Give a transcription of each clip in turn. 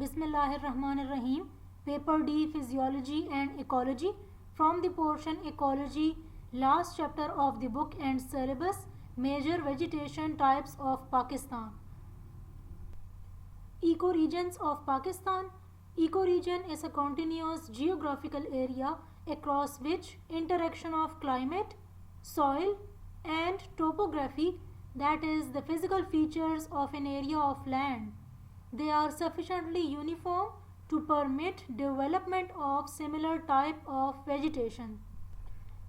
Bismillahirrahmanirrahim. Paper D, Physiology and Ecology, from the portion Ecology, last chapter of the book and syllabus, Major Vegetation Types of Pakistan. Ecoregions of Pakistan. Ecoregion is a continuous geographical area across which interaction of climate, soil and topography, that is the physical features of an area of land, they are sufficiently uniform to permit development of similar type of vegetation.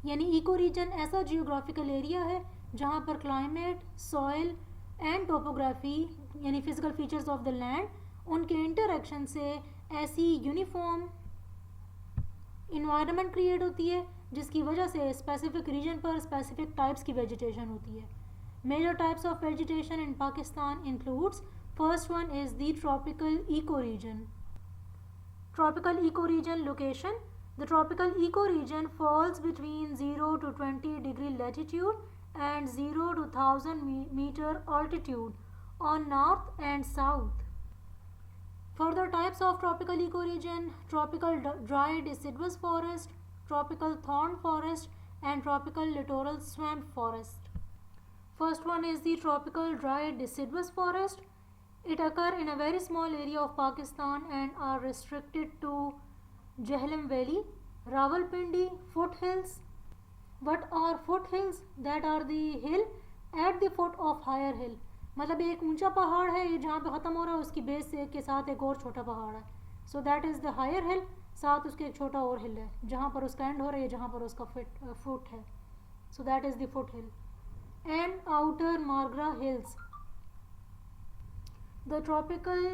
यानी eco reason ऐसा geographical area है जहाँ पर climate, soil and topography यानी physical features of the land, उनके interaction से ऐसी uniform environment create होती है जिसकी वजह से स्पेसिफिक रीजन पर स्पेसिफिक टाइप्स की वेजिटेशन होती है. Major types of vegetation in Pakistan includes, first one is the tropical ecoregion. Tropical ecoregion location. The tropical ecoregion falls between 0 to 20 degree latitude and 0 to 1000 meter altitude on north and south. Further types of tropical ecoregion: tropical dry deciduous forest, tropical thorn forest and tropical littoral swamp forest. First one is the tropical dry deciduous forest. It occur in a very small area of Pakistan and are restricted to Jhelum Valley, Rawalpindi, foothills. What are foothills? That are the hill at the foot of higher hill. मतलब एक ऊंचा पहाड़ है ये जहाँ पे ख़त्म हो रहा है, उसकी बेस से के साथ एक और छोटा पहाड़ है. So that is the higher hill. साथ उसके एक छोटा और हिल है जहाँ पर उसका एंड हो रहा है, जहाँ पर उसका फुट है. So that is the foothill. And outer Margra hills. The tropical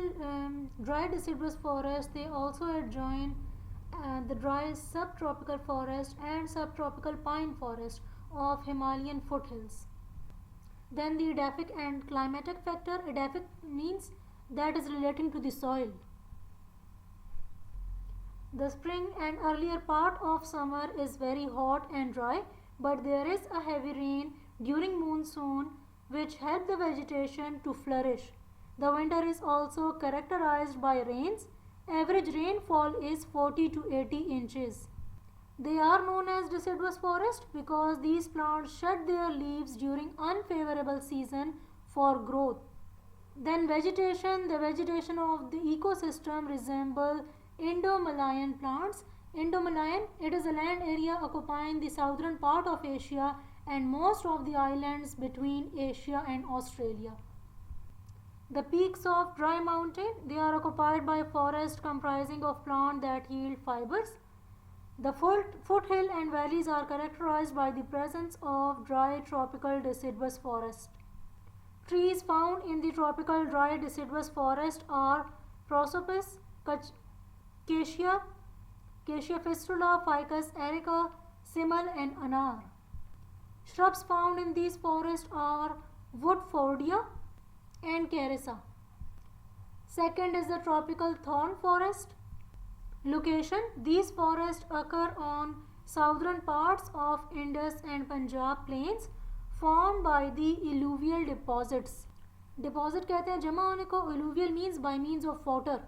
dry deciduous forest, they also adjoin the dry subtropical forest and subtropical pine forest of Himalayan foothills. Then the edaphic and climatic factor. Edaphic means that is relating to the soil. The spring and earlier part of summer is very hot and dry, but there is a heavy rain during monsoon which help the vegetation to flourish. The winter is also characterized by rains. Average rainfall is 40 to 80 inches. They are known as deciduous forest because these plants shed their leaves during unfavorable season for growth. Then vegetation. The vegetation of the ecosystem resemble Indo-Malayan plants. Indo-Malayan, it is a land area occupying the southern part of Asia and most of the islands between Asia and Australia. The peaks of dry mountain, they are occupied by forest comprising of plants that yield fibers. The foothill and valleys are characterized by the presence of dry tropical deciduous forest. Trees found in the tropical dry deciduous forest are Prosopis, Acacia, Acacia fistula, Ficus erica, Simmal and Anar. Shrubs found in these forests are Woodfordia and Carissa. Second is the tropical thorn forest. Location. These forests occur on southern parts of Indus and Punjab plains formed by the alluvial deposits. Deposit कहते हैं जमा होने को. Alluvial means by means of water,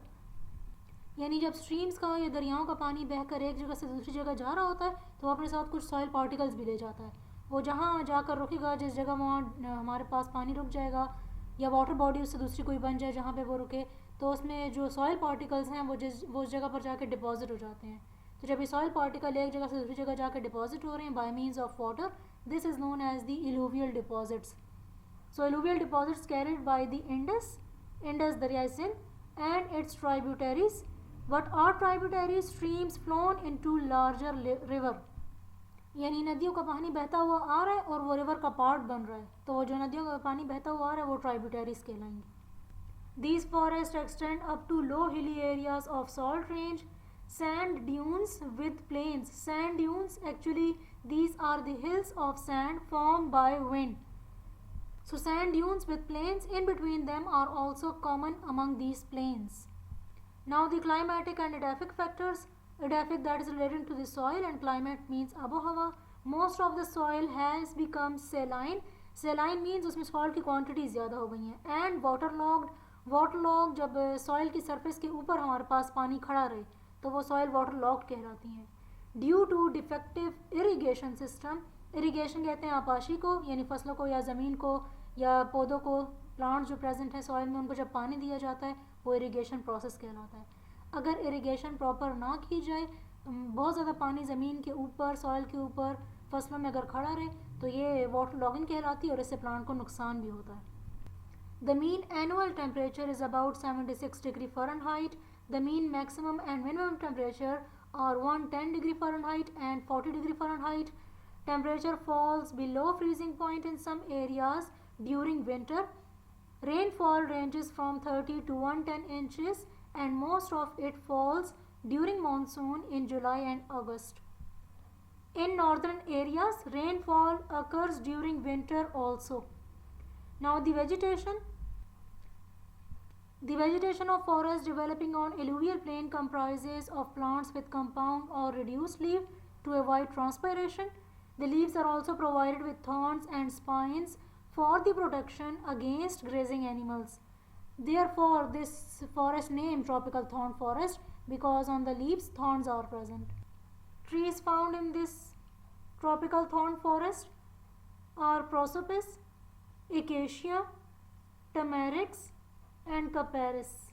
यानी जब streams का या दरियाओं का पानी बहकर एक जगह से दूसरी जगह जा रहा होता है तो अपने साथ कुछ सॉइल पार्टिकल्स भी ले जाता है. वो जहाँ जाकर रुकेगा, जिस जगह वहाँ हमारे पास पानी रुक जाएगा या वाटर बॉडी उससे दूसरी कोई बन जाए जहाँ पे वो रुके, तो उसमें जो सॉइल पार्टिकल्स हैं वो उस जगह पर जाकर डिपॉजिट हो जाते हैं. तो जब ये सॉइल पार्टिकल एक जगह से दूसरी जगह जाकर डिपॉजिट हो रहे हैं by means of water, this is known as the alluvial deposits. So alluvial deposits carried by the Indus दरिया Sindh and its tributaries. What are tributaries? Streams flown into larger river, यानी नदियों का पानी बहता हुआ आ रहा है और वो रिवर का पार्ट बन रहा है, तो जो नदियों का पानी बहता हुआ आ रहा है वो ट्राइब्यूटरीज कहलाएंगे. These forests extend up to low hilly areas of salt range, sand dunes with plains. Sand dunes, actually these are the hills of sand formed by wind. So sand dunes with plains in between them are also common among these plains. Now the climatic and edaphic factors. Edaphic, that is related to the soil, and climate means abohava. Most of the soil has become saline. Saline means उसमें salt की quantity ज़्यादा हो गई है. And waterlogged, water log जब soil की surface के ऊपर हमारे पास पानी खड़ा रहे तो वो सॉइल वाटर लॉग्ड कहलाती हैं। Due to defective irrigation system, irrigation कहते हैं आपाशी को, यानी फसलों को या ज़मीन को या पौधों को, प्लांट्स जो प्रेजेंट है सॉइल में उनको जब पानी दिया जाता है वो इरिगेशन प्रोसेस कहलाता है। अगर इरिगेशन प्रॉपर ना की जाए, बहुत ज़्यादा पानी ज़मीन के ऊपर सॉइल के ऊपर फसलों में अगर खड़ा रहे तो ये वाटर लॉगिंग कहलाती है और इससे प्लांट को नुकसान भी होता है। The mean annual temperature is about 76 degree Fahrenheit. The mean maximum and minimum temperature are 110 degree Fahrenheit and 40 degree Fahrenheit. Temperature falls below freezing point in some areas during winter. Rainfall ranges from 30 to 110 inches and most of it falls during monsoon in July and August. In northern areas, rainfall occurs during winter also. Now the vegetation of forest developing on alluvial plain comprises of plants with compound or reduced leaf to avoid transpiration. The leaves are also provided with thorns and spines for the protection against grazing animals. Therefore, this forest named tropical thorn forest because on the leaves thorns are present. Trees found in this tropical thorn forest are prosopis, acacia, tamarix and capparis.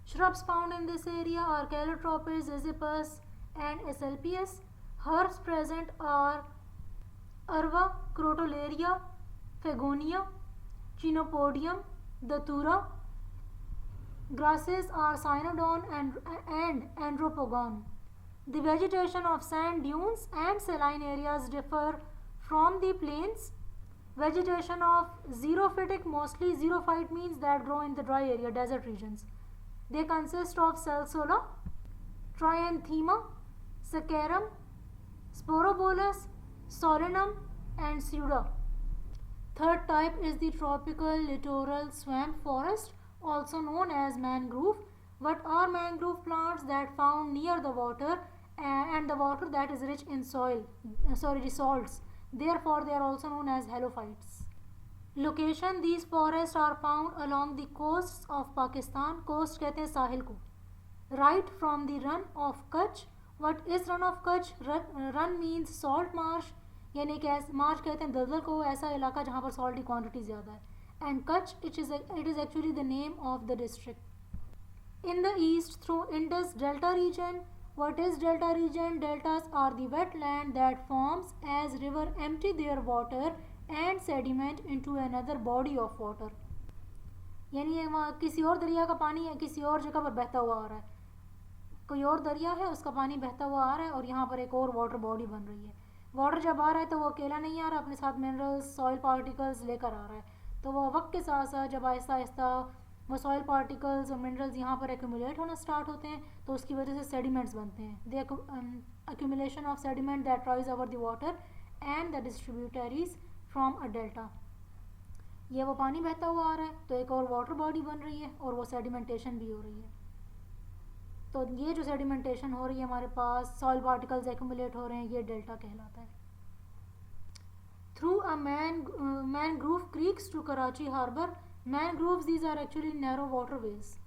Shrubs found in this area are calotropis, ziziphus and aesclepias. Herbs present are arva, crotalaria, phagonia, chenopodium, datura. Grasses are cynodon and andropogon. The vegetation of sand dunes and saline areas differ from the plains. Vegetation of xerophytic, mostly xerophyte means that grow in the dry area, desert regions. They consist of salsola, trianthema, saccharum, sporobolus, solanum and pseuda. Third type is the tropical littoral swamp forest, also known as mangrove. What are mangrove plants that found near the water and the water that is rich in salts. Therefore, they are also known as halophytes. Location: these forests are found along the coasts of Pakistan. Coast कहते हैं साहिल को. Right from the run of Kutch. What is run of Kutch? Run means salt marsh, यानी कि Marsh कहते हैं दलदल को, ऐसा इलाका जहाँ पर सॉल्ट की क्वांटिटी ज़्यादा है. And Kutch, it is actually the name of the district. In the east through Indus Delta region. What is delta region? Deltas are the wetland that forms as river empty their water and sediment into another body of water. यानी वहाँ किसी और दरिया का पानी है, किसी और जगह पर बहता हुआ आ रहा है, कोई और दरिया है उसका पानी बहता हुआ आ रहा है और यहाँ पर एक और वाटर बॉडी बन रही है. वाटर जब आ रहा है तो वो अकेला नहीं आ रहा, अपने साथ मिनरल्स, सॉइल पार्टिकल्स लेकर आ रहा है. तो वो वक्त के साथ साथ जब आहिस्ता आहिस्ता वो सॉइल पार्टिकल्स और मिनरल्स यहाँ पर एक्यूमुलेट होना स्टार्ट होते हैं तो उसकी वजह से सेडिमेंट्स बनते हैं. The accumulation of sediment that rise over the water and the distributaries from a delta. ये वो पानी बहता हुआ आ रहा है तो एक और वाटर बॉडी बन रही है और वो सेडिमेंटेशन भी हो रही है. तो ये जो सेडिमेंटेशन हो रही है हमारे पास सॉइल पार्टिकल्स एक्यूमुलेट हो रहे हैं, ये डेल्टा कहलाता है. Through a mangrove creeks to Karachi harbor. Mangroves, these are actually narrow waterways.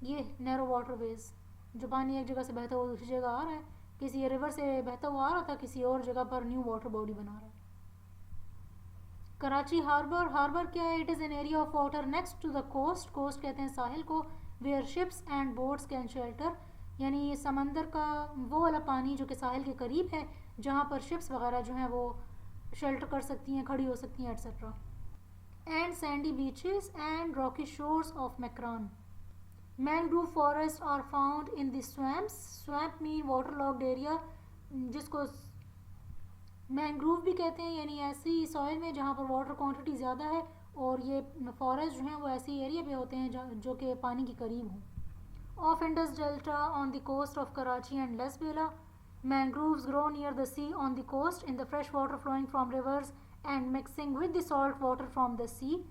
ये narrow waterways जो पानी एक जगह से बहता हुआ दूसरी जगह आ रहा है, किसी रिवर से बहता हुआ आ रहा था, किसी और जगह पर न्यू वाटर बॉडी बना रहा है. कराची हार्बर. हार्बर क्या है? It is an area of water next to the coast. Coast कहते हैं साहिल को. Where ships and boats can shelter, यानी ये समंदर का वो वाला पानी जो कि साहिल के करीब है जहाँ पर शिप्स वगैरह जो हैं वो शेल्टर कर सकती हैं, खड़ी हो सकती हैं, etcetera. And sandy beaches and rocky shores of Makran. Mangrove forest are found in the swamps. Swamp mean water locked area, जिसको मैंग्रोव भी कहते हैं, यानी ऐसी सॉइल में जहाँ पर वाटर क्वांटिटी ज़्यादा है और ये फॉरेस्ट जो हैं वो ऐसी एरिया पे होते हैं जो कि पानी के करीब हों. Of Indus delta on the coast of Karachi and Lasbela. Mangroves grow near the sea on the coast in the fresh water flowing from rivers and mixing with the salt water from the sea.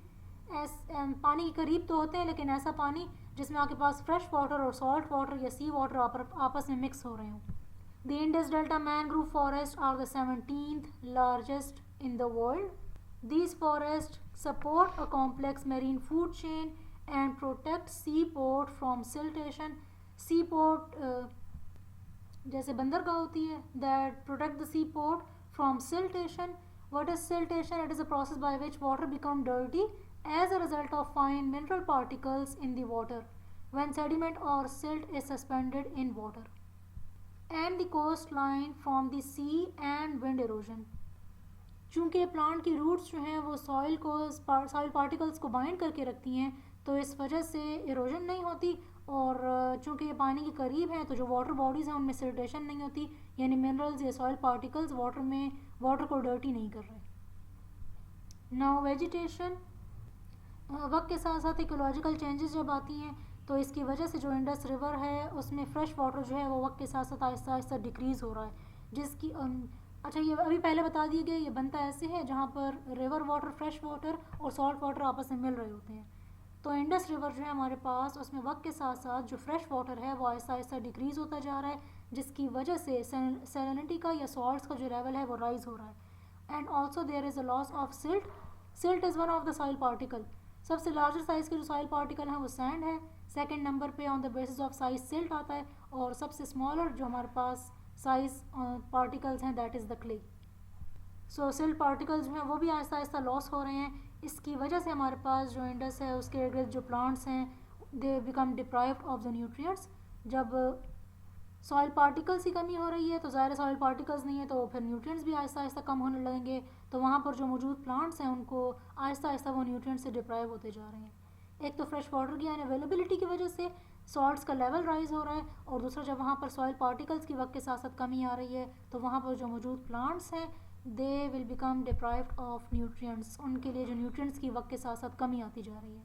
पानी के करीब तो होते हैं लेकिन ऐसा पानी जिसमें आपके पास फ्रेश वाटर और सॉल्ट वाटर या सी वाटर आपस में मिक्स हो रहे हों. The Indus Delta mangrove forests are the 17th largest in the world. These forests support a complex marine food chain and protect seaport from siltation. Seaport जैसे बंदरगाह होती है, that protect the seaport from siltation. What is siltation? It is a process by which water become dirty as a result of fine mineral particles in the water when sediment or silt is suspended in water. And the coastline from the sea and wind erosion. चूँकि plant की roots जो हैं वो soil particles को bind करके रखती हैं, तो इस वजह से इरोजन नहीं होती, और चूँकि ये पानी के करीब हैं तो जो वाटर बॉडीज़ हैं उनमें सिल्टेशन नहीं होती, यानी मिनरल्स या सॉइल पार्टिकल्स वाटर को डर्टी नहीं कर रहे। नाउ वेजिटेशन, वक्त के साथ साथ इकोलॉजिकल चेंजेस जब आती हैं तो इसकी वजह से जो इंडस रिवर है उसमें फ़्रेश वाटर जो है वो वक्त के साथ साथ आहिस्ता आहिस्ता डिक्रीज़ हो रहा है, जिसकी अच्छा ये अभी पहले बता दिए गए, ये बनता ऐसे है जहाँ पर रिवर वाटर, फ्रेश वाटर और सॉल्ट वाटर आपस में मिल रहे होते हैं। तो इंडस रिवर जो है हमारे पास, उसमें वक्त के साथ साथ जो फ्रेश वाटर है वो आहिस्ता आहिस्ता डिक्रीज़ होता जा रहा है, जिसकी वजह से सैलिनिटी का या सॉल्ट्स का जो लेवल है वो राइज हो रहा है। And also there is a loss of silt. Silt is one of the soil particle. सबसे लार्जर साइज़ के जो सॉइल पार्टिकल हैं वो सैंड है, सेकेंड नंबर पे on the basis of size silt आता है, और सबसे स्मॉलर जो हमारे पास साइज पार्टिकल्स हैं that is the clay. So silt particles जो हैं वो भी आहिस्ता आहिस्ता लॉस हो रहे हैं। इसकी वजह से हमारे पास जो इंडस है उसके इर्द गिर्द जो प्लांट्स हैं they become deprived of the nutrients. जब सॉइल पार्टिकल्स की कमी हो रही है तो ज़ाहिर सॉइल पार्टिकल्स नहीं है तो फिर न्यूट्रिएंट्स भी आहिस्ता आहिस्ता कम होने लगेंगे, तो वहाँ पर जो मौजूद प्लांट्स हैं उनको आहिस्ता आहिस्ता वो न्यूट्रिएंट्स से डिप्राइव होते जा रहे हैं। एक तो फ्रेश वाटर की अनअवेलेबिलिटी की वजह से सॉल्ट्स का लेवल राइज हो रहा है, और दूसरा जब वहाँ पर सॉइल पार्टिकल्स की वक्त के साथ साथ कमी आ रही है तो वहाँ पर जो मौजूद प्लांट्स हैं they will become deprived of nutrients, उनके लिए जो न्यूट्रिएंट्स की वक्त के साथ साथ कमी आती जा रही है।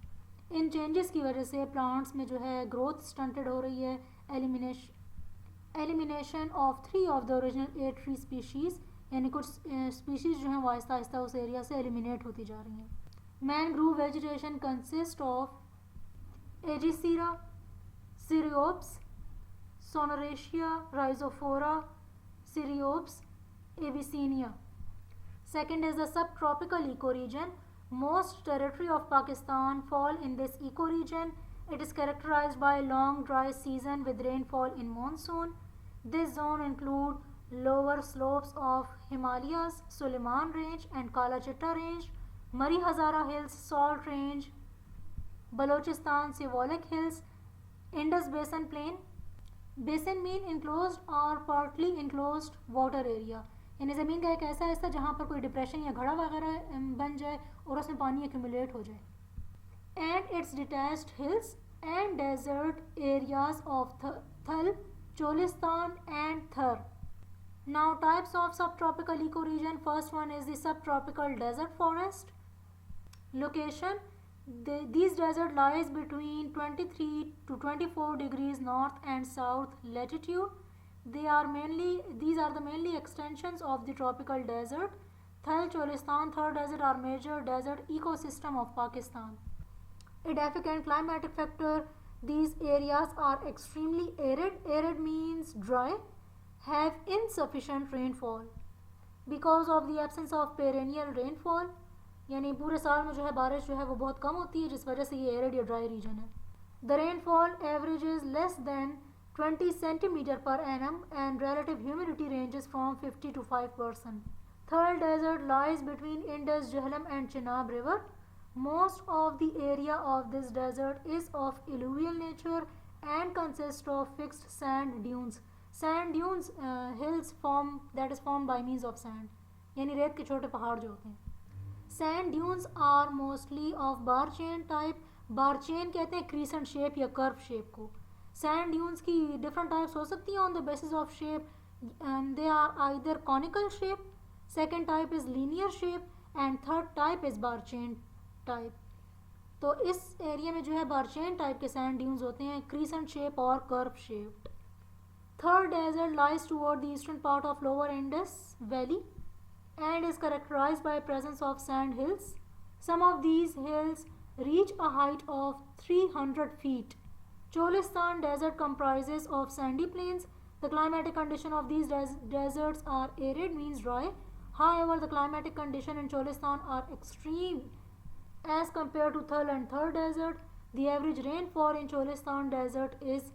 इन चेंजेस की वजह से प्लांट्स में जो है ग्रोथ स्टंटेड हो रही है। Elimination of 3 of the original 8 tree species, यानी कुछ स्पीशीज़ जो हैं वो आहिस्ता आहिस्ता उस एरिया से एलिमिनेट होती जा रही हैं। Mangrove vegetation consist of aegiceras, ceriops, sonneratia, rhizophora, ceriops, avicennia. Second is the subtropical ecoregion. Most territory of Pakistan fall in this ecoregion. It is characterized by long dry season with rainfall in monsoon. This zone include lower slopes of Himalayas, Suleiman Range and Kala Chitta Range, Mari Hazara Hills, Salt Range, Balochistan, Siwalik Hills, Indus Basin Plain. Basin mean enclosed or partly enclosed water area, यानी ज़मीन का एक ऐसा हिस्सा जहाँ पर कोई depression या घड़ा वगैरह बन जाए और उसमें पानी एक्यूमुलेट हो जाए. And it's detached hills and desert areas of Thal, Cholistan and Thar. Now types of subtropical ecoregion. First one is the subtropical desert forest. Location, these desert lies between 23 to 24 degrees north and south latitude. These are the mainly extensions of the tropical desert. Thal, Cholistan, Thar desert are major desert ecosystem of Pakistan. Edaphic and climatic factor. These areas are extremely arid. Arid means dry. Have insufficient rainfall because of the absence of perennial rainfall. यानी पूरे साल में जो है बारिश जो है वो बहुत कम होती है, जिस वजह से ये एरिड या ड्राई रीजन है. The rainfall averages less than 20 centimeter per annum and relative humidity ranges from 50 to 5%. Third desert lies between Indus, Jhelum and Chenab river. Most of the area of this desert is of alluvial nature and consists of fixed sand dunes. Sand dunes hills that is formed by means of sand, यानी रेत के छोटे पहाड़ जो होते हैं. Sand dunes are mostly of bar chain type. Bar chain कहते हैं crescent shape या curve shape को. Sand dunes की different types हो सकती हैं on the basis of shape. They are either conical shape, second type is linear shape and third type is bar chain type. तो इस एरिया में जो है bar chain type के sand dunes होते हैं crescent shape और curve shaped. Third desert lies toward the eastern part of lower Indus Valley and is characterized by presence of sand hills. Some of these hills reach a height of 300 feet. Cholistan desert comprises of sandy plains. The climatic condition of these deserts are arid, means dry, However, the climatic conditions in Cholistan are extreme as compared to Thal and Thar desert. The average rainfall in Cholistan desert is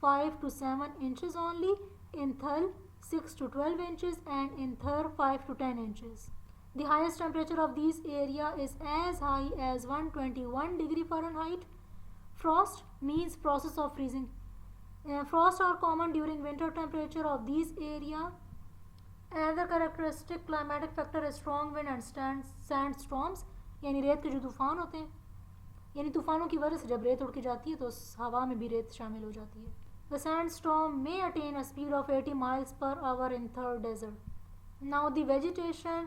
5 to 7 inches only, in Thal 6 to 12 inches, and in Thar 5 to 10 inches. The highest temperature of these area is as high as 121 degree Fahrenheit. Frost means process of freezing. Frosts are common during winter temperature of these area. Another characteristic climatic factor is strong wind and sandstorms, यानी रेत के जो तूफ़ान होते हैं, यानी तूफ़ानों की वजह से जब रेत उड़ के जाती है तो हवा में भी रेत शामिल हो जाती है. The sandstorm may attain a speed of 80 miles per hour in Thar desert. Now the vegetation,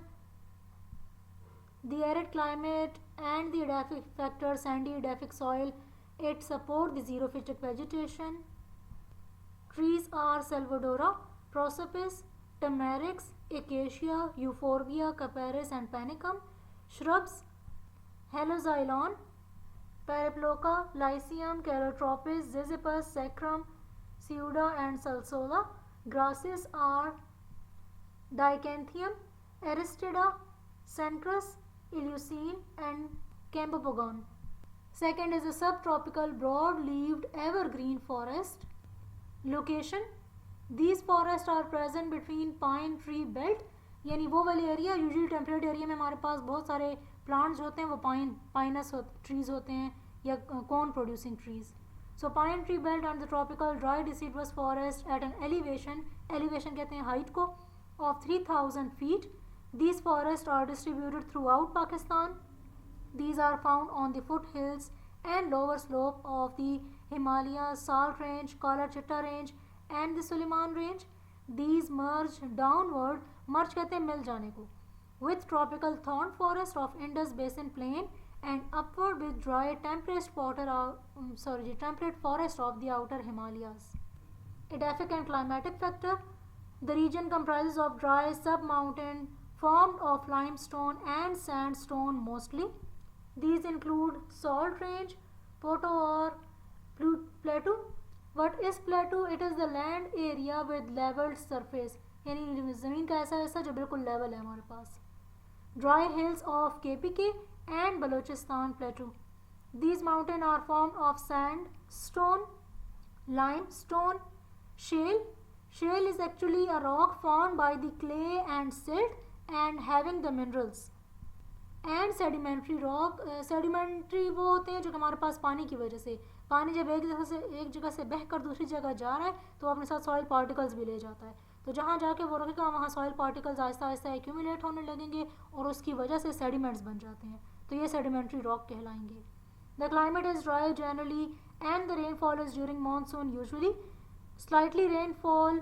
the arid climate and the edaphic factor, sandy edaphic soil, it support the xerophytic vegetation. Trees are Salvadora, Prosopis, Tamarix, Acacia, Euphorbia, Capparis and Panicum. Shrubs, Haloxylon, Paraploca, Lycium, Calotropis, Ziziphus, Sacrum, Pseuda and Salsola. Grasses are Dicanthus, Aristida, Centrus, Eleusine and Cambopogon. Second is a subtropical broad-leaved evergreen forest. Location, these forests are present between pine tree belt, यानी वो वाले area, usually temperate area में हमारे पास बहुत सारे plants होते हैं, वो पाइनस ट्रीज होते हैं या cone producing trees. So pine tree belt and the tropical dry deciduous forest at an elevation कहते हैं हाइट को, of 3000 feet. These forests are distributed throughout Pakistan. These are found on the foothills and lower slope of the Himalayas, Salt Range, Kala Chitta Range and the Suleiman Range. These merge downward, merge कहते हैं मिल जाने को, with tropical thorn forest of Indus Basin Plain and upward with dry temperate forest of the outer Himalayas. Edaphic and climatic factor. The region comprises of dry sub-mountain formed of limestone and sandstone mostly. These include Salt Range, Poto or Plateau. What is plateau? It is the land area with leveled surface, यानी ज़मीन का ऐसा हिस्सा जो बिल्कुल level है हमारे पास. Dry hills of KPK and Balochistan Plateau. These mountains are formed of sandstone, limestone, shale. Shale is actually a rock formed by the clay and silt and having the minerals. And sedimentary rock, sedimentary वो होते हैं जो हमारे पास पानी की वजह से, पानी जब एक जगह से बह कर दूसरी जगह जा रहा है तो अपने साथ सॉइल पार्टिकल्स भी ले जाता है, तो जहाँ जाके वो रुकेगा वहाँ soil particles Aahista Aahista accumulate होने लगेंगे और उसकी वजह से सेडिमेंट्स बन जाते हैं, तो ये सेडिमेंट्री रॉक कहलाएंगे. The climate is dry generally and the rainfall is during monsoon usually. Slightly rainfall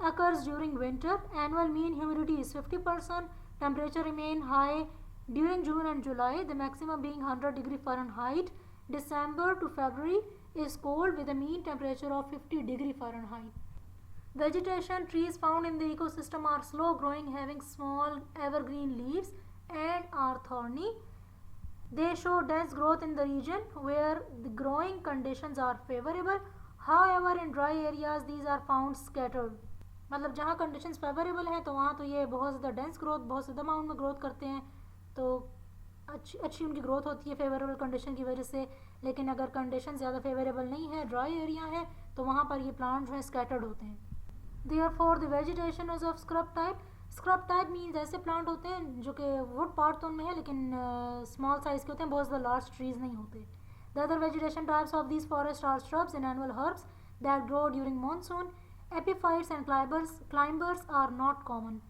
occurs during winter. Annual mean humidity is 50%. Temperature remain high during June and July, the maximum being 100 degree Fahrenheit. December to February is cold with a mean temperature of 50 degree Fahrenheit. Vegetation, trees found in the ecosystem are slow growing, having small evergreen leaves and are thorny. They show dense growth in the region where the growing conditions are favorable. However, in dry areas these are found scattered. मतलब जहाँ conditions favourable हैं तो वहाँ तो ये बहुत ज़्यादा dense growth, बहुत ज़्यादा अमाउंट में ग्रोथ करते हैं, तो अच्छी उनकी ग्रोथ होती है फेवरेबल कंडीशन की वजह से. लेकिन अगर कंडीशन ज़्यादा फेवरेबल नहीं है, ड्राई एरिया है, तो वहाँ पर ये प्लांट जो है स्कैटर्ड होते हैं. Therefore, the vegetation is of scrub type. Scrub type means ऐसे प्लांट होते हैं जो कि वुड पार्ट तो उनमें है लेकिन स्मॉल साइज़ के होते हैं, बहुत ज़्यादा लार्ज ट्रीज नहीं होते. The other vegetation types of these forests are shrubs and annual herbs that grow during monsoon. Epiphytes and climbers are not common.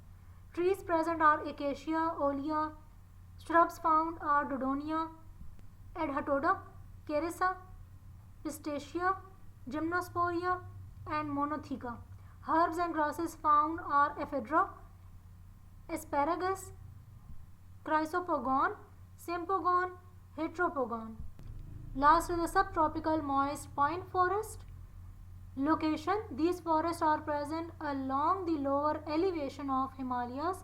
Trees present are acacia, olea. Shrubs found are dodonia, adhatoda, carissa, pistacia, gymnosporia and monotheca. Herbs and grasses found are ephedra, asparagus, chrysopogon, sympogon, heteropogon. Last is the subtropical moist pine forest. Location, these forests are present along the lower elevation of Himalayas.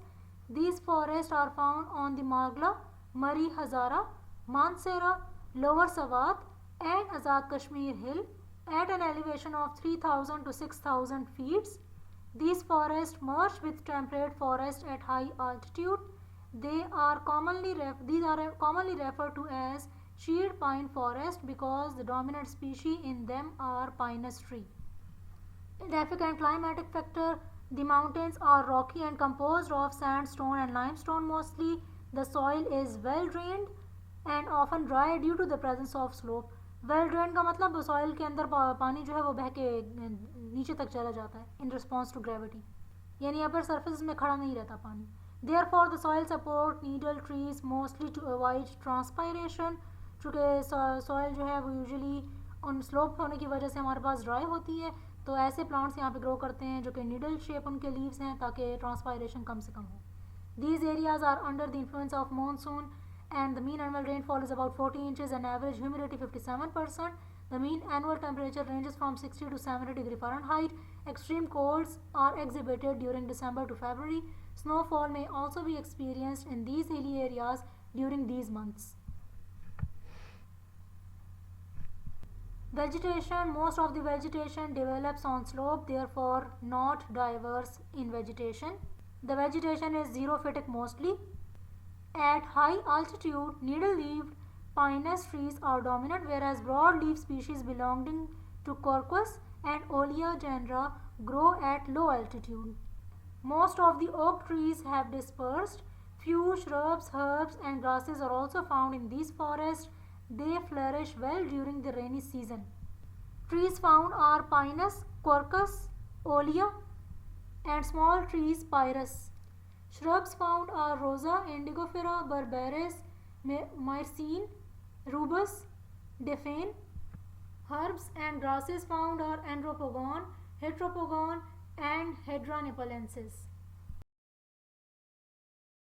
These forests are found on the Magla, Mari Hazara, Mansehra, Lower Swat and Azad Kashmir Hill at an elevation of 3000 to 6000 feet. These forests merge with temperate forests at high altitude. These are commonly referred to as sheared pine forest because the dominant species in them are pinus tree. Geographic and climatic factor. The mountains are rocky and composed of sandstone and limestone mostly. The soil is well drained and often dry due to the presence of slope. Well drain का मतलब soil के अंदर पानी जो है वो बह के नीचे तक चला जाता है इन रिस्पॉन्स टू ग्रेविटी, यानी अपर सरफेस में खड़ा नहीं रहता पानी. Therefore the soil support needle trees mostly to avoid transpiration. चूँकि सॉइल जो है वो यूजुअली उन स्लोप होने की वजह से हमारे पास ड्राई होती है, तो ऐसे प्लांट्स यहाँ पे ग्रो करते हैं जो कि नीडल शेप उनके लीव्स हैं ताकि ट्रांसपायरेशन कम से कम हो. These areas are under the influence of monsoon and the mean annual rainfall is about 40 inches and average humidity 57%. The mean annual temperature ranges from 60 to 70 degree Fahrenheit. Extreme colds are exhibited during December to February. Snowfall may also be experienced in these hilly areas during these months. Vegetation. Most of the vegetation develops on slope, therefore not diverse in vegetation. The vegetation is xerophytic mostly. At high altitude, needle-leaved pinus trees are dominant, whereas broad-leaf species belonging to Quercus and Olea genera grow at low altitude. Most of the oak trees have dispersed. Few shrubs, herbs, and grasses are also found in these forests. They flourish well during the rainy season. Trees found are Pinus, Quercus, Olea, and small trees Pyrus. Shrubs found are Rosa, Indigofera, Berberis, Myrcene, Rubus, Dephane. Herbs and grasses found are Andropogon, Heteropogon, and Hedra nepalensis.